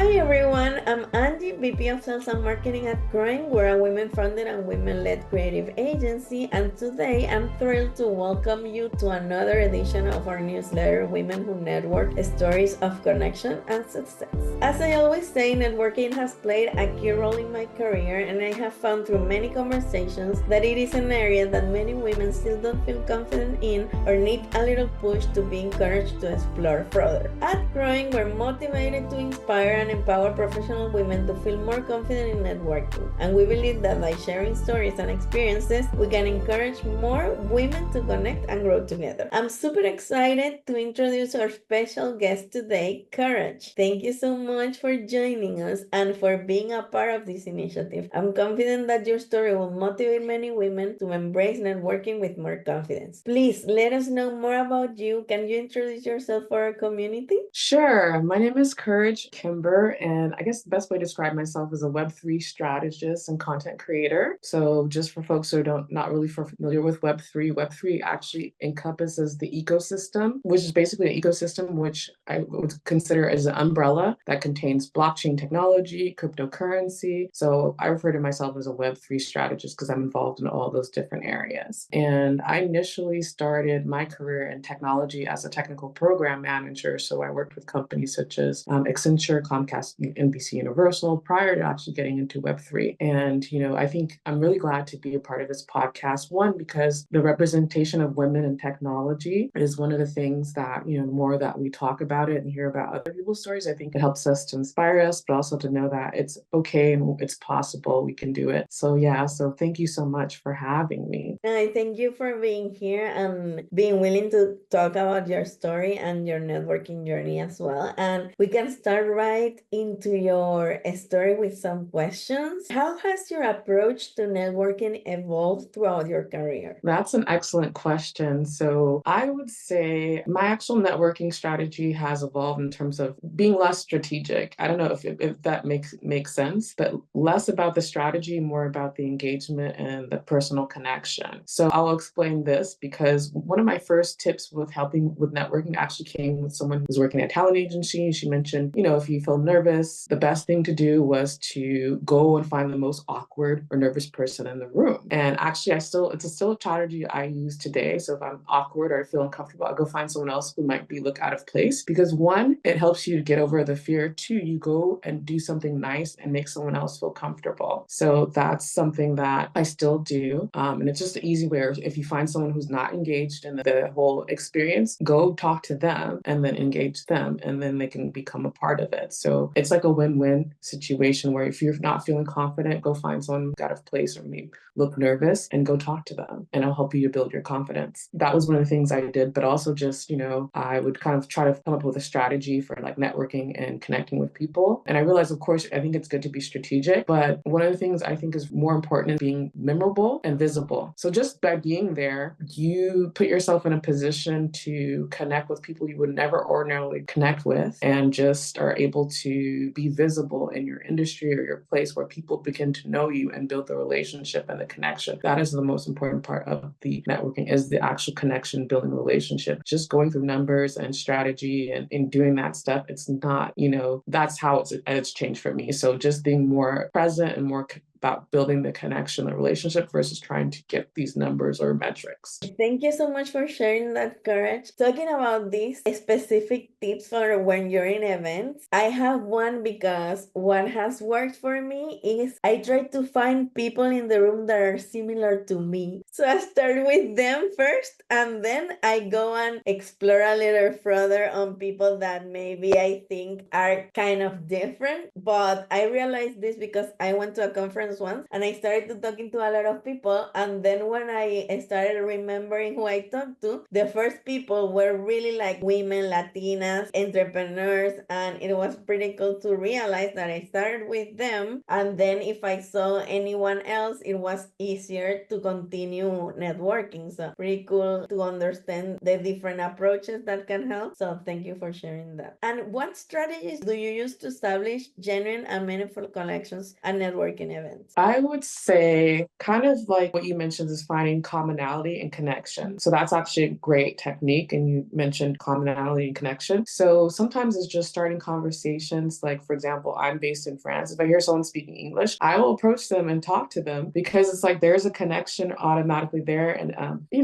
Hi everyone, I'm Angie, VP of Sales and Marketing at Growing. We're a women-founded and women-led creative agency, and today I'm thrilled to welcome you to another edition of our newsletter, Women Who Network: Stories of Connection and Success. As I always say, networking has played a key role in my career, and I have found through many conversations that it is an area that many women still don't feel confident in or need a little push to be encouraged to explore further. At Growing, we're motivated to inspire and empower professional women to feel more confident in networking. And we believe that by sharing stories and experiences, we can encourage more women to connect and grow together. I'm super excited to introduce our special guest today, Courage. Thank you so much for joining us and for being a part of this initiative. I'm confident that your story will motivate many women to embrace networking with more confidence. Please let us know more about you. Can you introduce yourself for our community? Sure. My name is Courage Kimber, and I guess the best way to describe myself is a Web3 strategist and content creator. So just for folks who don't not really familiar with Web3 actually encompasses the ecosystem, which is basically an ecosystem which I would consider as an umbrella that contains blockchain technology, cryptocurrency. So I refer to myself as a Web3 strategist because I'm involved in all those different areas. And I initially started my career in technology as a technical program manager. So I worked with companies such as Accenture, Comcast, NBC Universal prior to actually getting into Web3. And, I think I'm really glad to be a part of this podcast. One, because the representation of women in technology is one of the things that, the more that we talk about it and hear about other people's stories, I think it helps us to inspire us, but also to know that it's okay and it's possible, we can do it. So so thank you so much for having me. I thank you for being here and being willing to talk about your story and your networking journey as well. And we can start right into your story with some questions. How has your approach to networking evolved throughout your career? That's an excellent question. So I would say my actual networking strategy has evolved in terms of being less strategic. I don't know if that makes sense, but less about the strategy, more about the engagement and the personal connection. So I'll explain this because one of my first tips with helping with networking actually came with someone who's working at a talent agency. She mentioned, if you feel nervous, the best thing to do was to go and find the most awkward or nervous person in the room. And actually, it's still a strategy I use today. So if I'm awkward or I feel uncomfortable, I'll go find someone else who might look out of place, because one, it helps you to get over the fear. Two, you go and do something nice and make someone else feel comfortable. So that's something that I still do. And it's just an easy way. If you find someone who's not engaged in the whole experience, go talk to them and then engage them, and then they can become a part of it. So it's like a win-win situation where if you're not feeling confident, go find someone out of place or maybe look nervous and go talk to them, and it'll help you to build your confidence. That was one of the things I did, but also just, I would kind of try to come up with a strategy for like networking and connecting with people. And I realized, of course, I think it's good to be strategic, but one of the things I think is more important is being memorable and visible. So just by being there, you put yourself in a position to connect with people you would never ordinarily connect with, and just are able to be visible in your industry or your place where people begin to know you and build the relationship and the connection. That is the most important part of the networking, is the actual connection, building a relationship. Just going through numbers and strategy and in doing that stuff, it's not, that's how it's changed for me. So just being more present and more about building the connection, the relationship, versus trying to get these numbers or metrics. Thank you so much for sharing that, Courage. Talking about these specific tips for when you're in events, I have one, because what has worked for me is I try to find people in the room that are similar to me. So I start with them first, and then I go and explore a little further on people that maybe I think are kind of different. But I realized this because I went to a conference once and I started talking to a lot of people, and then when I started remembering who I talked to, the first people were really like women, Latinas, entrepreneurs, and it was pretty cool to realize that I started with them, and then if I saw anyone else, it was easier to continue networking. So pretty cool to understand the different approaches that can help. So thank you for sharing that. And what strategies do you use to establish genuine and meaningful connections at networking events? I would say kind of like what you mentioned is finding commonality and connection. So that's actually a great technique. And you mentioned commonality and connection. So sometimes it's just starting conversations. Like, for example, I'm based in France. If I hear someone speaking English, I will approach them and talk to them because it's like there's a connection automatically there, and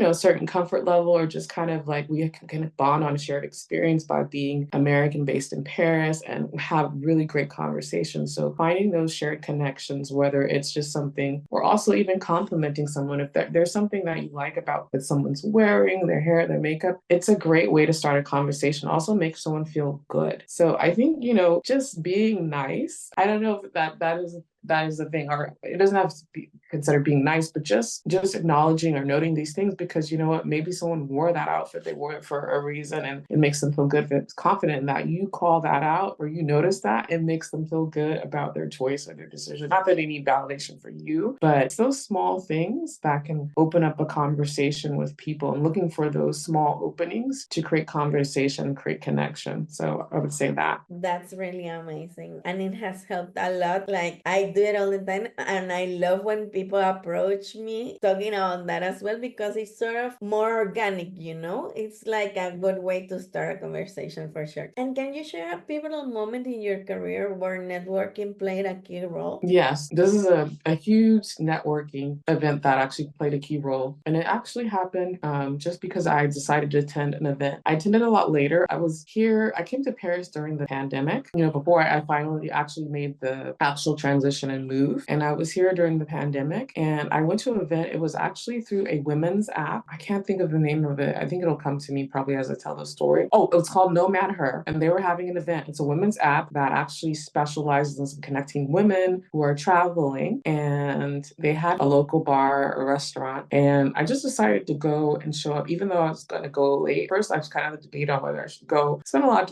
a certain comfort level, or just kind of like we can kind of bond on a shared experience by being American based in Paris and have really great conversations. So finding those shared connections, whether it's just something, or also even complimenting someone if there's something that you like about that someone's wearing, their hair, their makeup, it's a great way to start a conversation. Also makes someone feel good. So I think, just being nice. I don't know if that is the thing, or it doesn't have to be considered being nice, but just acknowledging or noting these things, because you know what, maybe someone wore that outfit, they wore it for a reason, and it makes them feel good. If it's confident in that, you call that out or you notice that, it makes them feel good about their choice or their decision. Not that they need validation for you, but it's those small things that can open up a conversation with people, and looking for those small openings to create conversation, create connection. So I would say that. That's really amazing. And it has helped a lot. Like, I do it all the time. And I love when people approach me talking about that as well, because it's sort of more organic, you know? It's like a good way to start a conversation for sure. And can you share a pivotal moment in your career where networking played a key role? Yes, this is a huge networking event that actually played a key role. And it actually happened just because I decided to attend an event. I attended a lot later. I came to Paris during the pandemic, before I finally actually made the actual transition and move. And I was here during the pandemic, and I went to an event. It was actually through a women's app. I can't think of the name of it. I think it'll come to me probably as I tell the story. Oh, it's called Nomad Her. And they were having an event. It's a women's app that actually specializes in connecting women who are traveling. And they had a local bar or restaurant. And I just decided to go and show up, even though I was going to go late. First, I was kind of debating on whether I should go.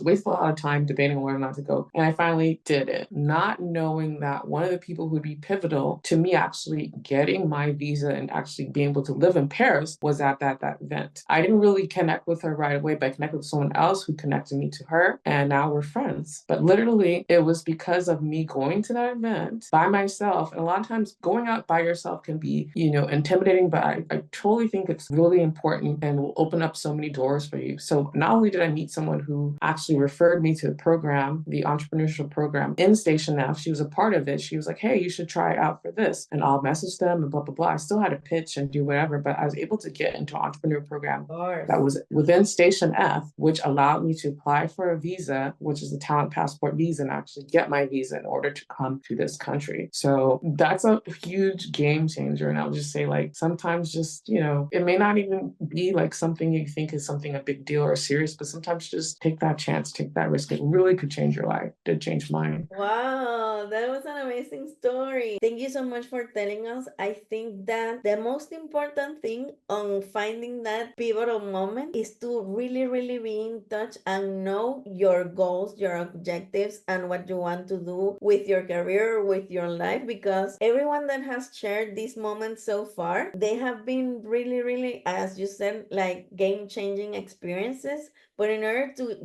Waste a lot of time debating on whether or not to go. And I finally did it, not knowing that one of the people who would be pivotal to me actually getting my visa and actually being able to live in Paris was at that event. I didn't really connect with her right away, but I connected with someone else who connected me to her. And now we're friends. But literally, it was because of me going to that event by myself. And a lot of times going out by yourself can be, intimidating, but I totally think it's really important and will open up so many doors for you. So not only did I meet someone who actually referred me to the program, the entrepreneurship program in Station F, she was a part of it. She was like, hey, you should try out for this. And I'll message them and blah, blah, blah. I still had to pitch and do whatever, but I was able to get into an entrepreneur program Of course. that was within Station F, which allowed me to apply for a visa, which is a talent passport visa, and actually get my visa in order to come to this country. So that's a huge game changer. And I would just say, like, sometimes just, it may not even be like something you think is something a big deal or serious, but sometimes just take that chance, take that risk. It really could change your life. It did change mine. Wow, that was an amazing story. Thank you so much for telling us. I think that the most important thing on finding that pivotal moment is to really, really be in touch and know your goals, your objectives, and what you want to do with your career, with your life. Because everyone that has shared these moments so far, they have been really, really, as you said, like game changing experiences. But in order to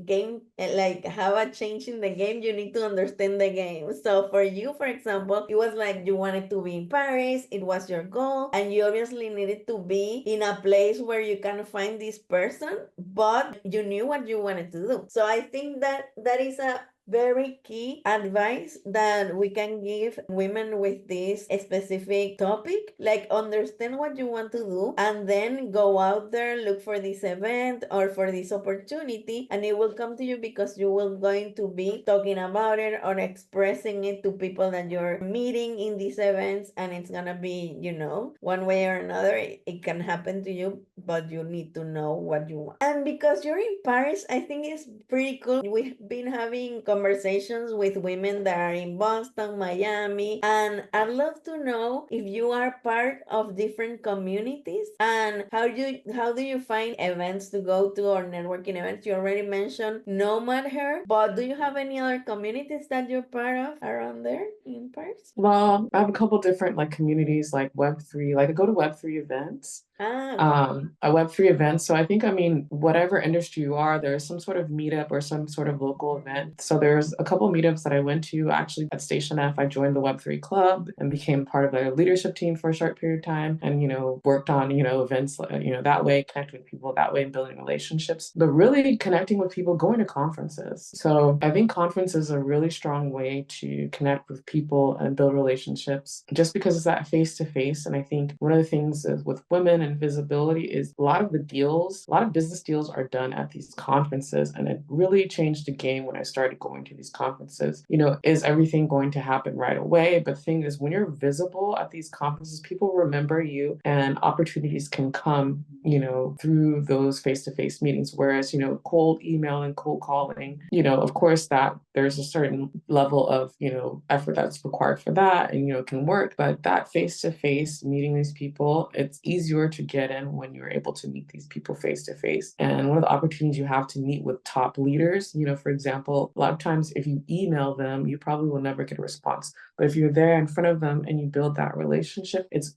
have a change in the game, you need to understand the game. So for you, for example, it was like you wanted to be in Paris, it was your goal, and you obviously needed to be in a place where you can find this person, but you knew what you wanted to do. So I think that that is a very key advice that we can give women with this specific topic. Like, understand what you want to do and then go out there, look for this event or for this opportunity, and it will come to you because you will going to be talking about it or expressing it to people that you're meeting in these events, and it's gonna be, one way or another, it can happen to you, but you need to know what you want. And because you're in Paris, I think it's pretty cool. We've been having conversations with women that are in Boston, Miami, and I'd love to know if you are part of different communities and how do you find events to go to or networking events. You already mentioned Nomad Her, but do you have any other communities that you're part of around there in Paris? Well, I have a couple different like communities, like Web3. Like I go to Web3 events. Ah, okay. A Web3 event. So I think, I mean, whatever industry you are, there's some sort of meetup or some sort of local event. So there's a couple meetups that I went to actually at Station F. I joined the Web3 club and became part of the leadership team for a short period of time and, worked on, events, that way, connecting with people that way and building relationships, but really connecting with people, going to conferences. So I think conferences are a really strong way to connect with people and build relationships just because it's that face to face. And I think one of the things is with women and visibility is a lot of business deals are done at these conferences. And it really changed the game when I started going to these conferences. Is everything going to happen right away? But the thing is, when you're visible at these conferences, people remember you and opportunities can come, through those face to face meetings. Whereas, cold email and cold calling, of course, that there's a certain level of, effort that's required for that and, can work. But that face to face meeting these people, it's easier to get in when you're able to meet these people face to face. And one of the opportunities you have to meet with top leaders, for example, a lot of times if you email them, you probably will never get a response. But if you're there in front of them and you build that relationship, it's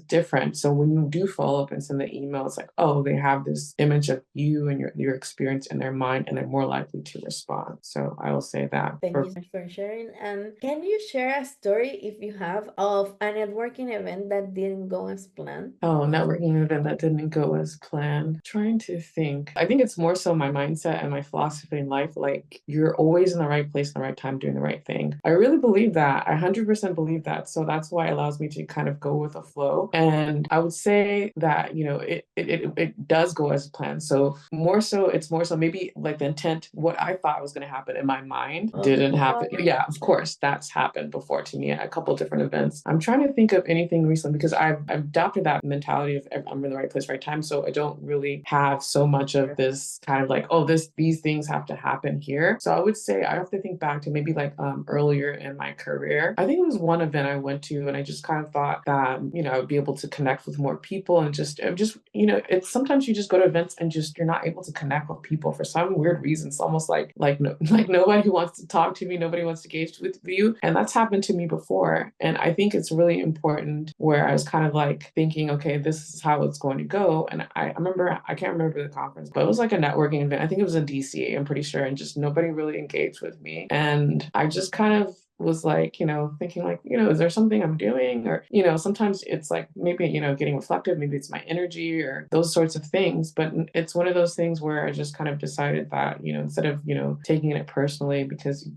different. So when you do follow up and send the email, it's like, oh, they have this image of you and your experience in their mind, and they're more likely to respond. So I will say that. Thank you so much for sharing. And can you share a story, if you have, of a networking event that didn't go as planned? Oh, networking event that didn't go as planned. Trying to think. I think it's more so my mindset and my philosophy in life. Like, you're always in the right place in the right time doing the right thing. I really believe that. I 100% believe that. So that's why it allows me to kind of go with the flow. And I would say that, it does go as planned. So it's more so maybe like the intent, what I thought was going to happen in my mind didn't happen. Yeah, of course, that's happened before to me at a couple of different events. I'm trying to think of anything recently because I've adopted that mentality of I'm in the right place, right time. So I don't really have so much of this kind of like, oh, these things have to happen here. So I would say I have to think back to maybe like earlier in my career. I think it was one event I went to, and I just kind of thought that I would be able to connect with more people and just it's sometimes you just go to events and just you're not able to connect with people for some weird reason. It's almost like no, like nobody wants to talk to me, nobody wants to engage with you, and that's happened to me before. And I think it's really important where I was kind of like thinking, okay, this is how it's going to go. And I remember, I can't remember the conference, but it was like a networking event. I think it was in DC, I'm pretty sure, and just nobody really engaged with me. And I just kind of was like, thinking like, is there something I'm doing? Or, sometimes it's like maybe, getting reflective, maybe it's my energy or those sorts of things. But it's one of those things where I just kind of decided that, instead of, taking it personally because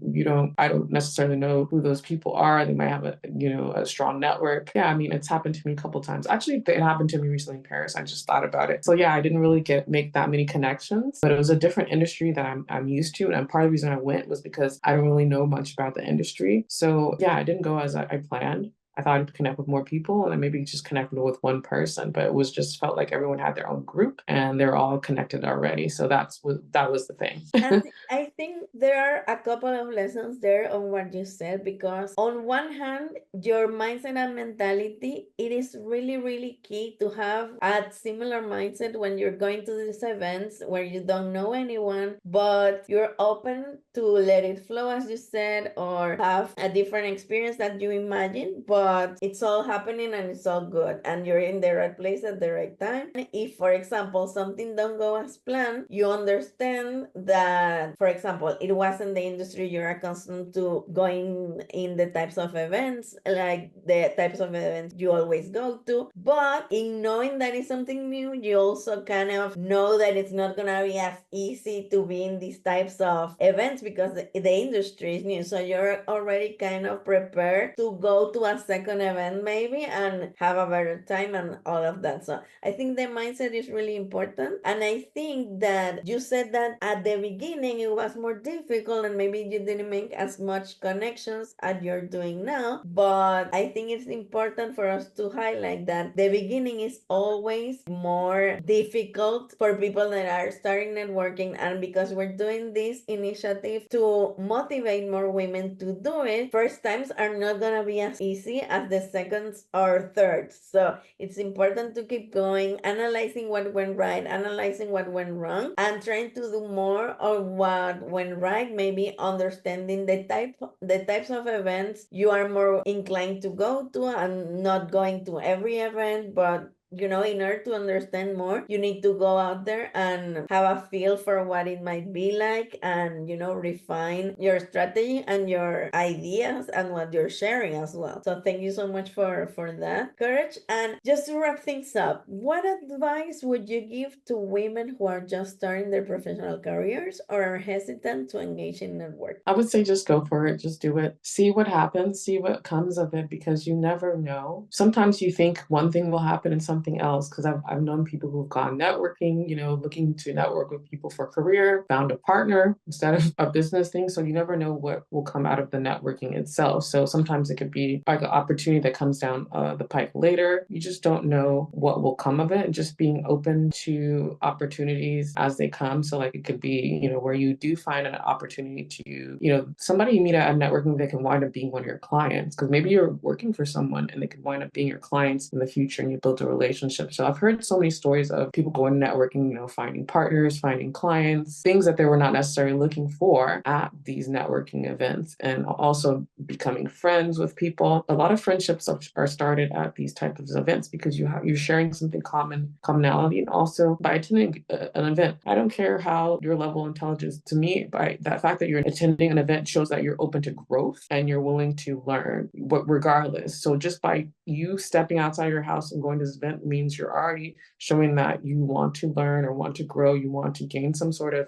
I don't necessarily know who those people are. They might have a strong network. Yeah, I mean, it's happened to me a couple times. Actually, it happened to me recently in Paris. I just thought about it. So yeah, I didn't really make that many connections, but it was a different industry that I'm used to. And part of the reason I went was because I don't really know much about the industry. So yeah, I didn't go as I planned. I thought I'd connect with more people and I maybe just connected with one person, but it was just felt like everyone had their own group and they're all connected already. So that was the thing. And I think there are a couple of lessons there on what you said, because on one hand, your mindset and mentality, it is really, really key to have a similar mindset when you're going to these events where you don't know anyone, but you're open to let it flow, as you said, or have a different experience that you imagine, but it's all happening and it's all good and you're in the right place at the right time. If, for example, something don't go as planned, you understand that, for example, it wasn't the industry you're accustomed to going in, the types of events, like the types of events you always go to. But in knowing that it's something new, you also kind of know that it's not gonna be as easy to be in these types of events because the industry is new. So you're already kind of prepared to go to a second event maybe and have a better time and all of that. So I think the mindset is really important. And I think that you said that at the beginning it was more difficult and maybe you didn't make as much connections as you're doing now. But I think it's important for us to highlight that the beginning is always more difficult for people that are starting networking. And because we're doing this initiative to motivate more women to do it, first times are not gonna be as easy as the seconds or thirds. So it's important to keep going, analyzing what went right, analyzing what went wrong, and trying to do more of what went right, maybe understanding the types of events you are more inclined to go to and not going to every event, but in order to understand more, you need to go out there and have a feel for what it might be like, and refine your strategy and your ideas and what you're sharing as well. So thank you so much for that, Courage. And just to wrap things up, what advice would you give to women who are just starting their professional careers or are hesitant to engage in network? I would say just go for it, just do it. See what happens, see what comes of it, because you never know. Sometimes you think one thing will happen and something else, because I've known people who've gone networking, looking to network with people for career, found a partner instead of a business thing. So you never know what will come out of the networking itself. So sometimes it could be like an opportunity that comes down the pike later. You just don't know what will come of it. And just being open to opportunities as they come. So like it could be, where you do find an opportunity to, somebody you meet at a networking that can wind up being one of your clients, because maybe you're working for someone and they could wind up being your clients in the future and you build a relationship. So I've heard so many stories of people going networking, finding partners, finding clients, things that they were not necessarily looking for at these networking events, and also becoming friends with people. A lot of friendships are started at these types of events because you're sharing something commonality, and also by attending an event. I don't care how your level of intelligence, to me, by that fact that you're attending an event shows that you're open to growth and you're willing to learn, but regardless. So just by you stepping outside your house and going to this event means you're already showing that you want to learn or want to grow, you want to gain some sort of,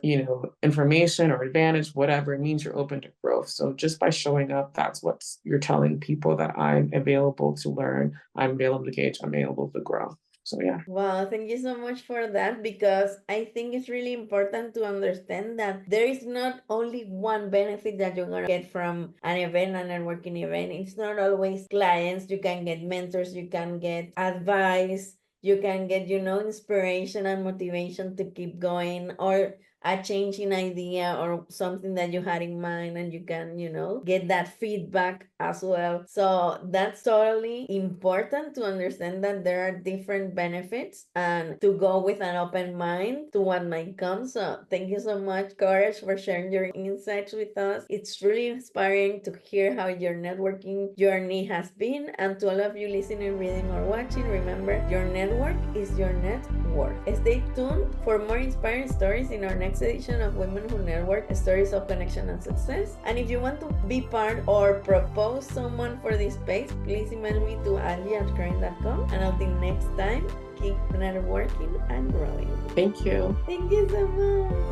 information or advantage, whatever. It means you're open to growth. So just by showing up, that's what you're telling people, that I'm available to learn, I'm available to gauge, I'm able to grow. So yeah. Wow, thank you so much for that, because I think it's really important to understand that there is not only one benefit that you're gonna get from an event, an networking event. It's not always clients. You can get mentors, you can get advice, you can get, inspiration and motivation to keep going, or a change in idea or something that you had in mind, and you can, get that feedback as well. So that's totally important to understand that there are different benefits and to go with an open mind to what might come. So thank you so much, Courage, for sharing your insights with us. It's really inspiring to hear how your networking journey has been. And to all of you listening, reading, or watching, remember, your network is your net worth. Stay tuned for more inspiring stories in our next edition of Women Who Network, Stories of Connection and Success. And if you want to be part or propose someone for this space, please email me to ali@current.com. And until next time, keep networking and growing. Thank you. Thank you so much.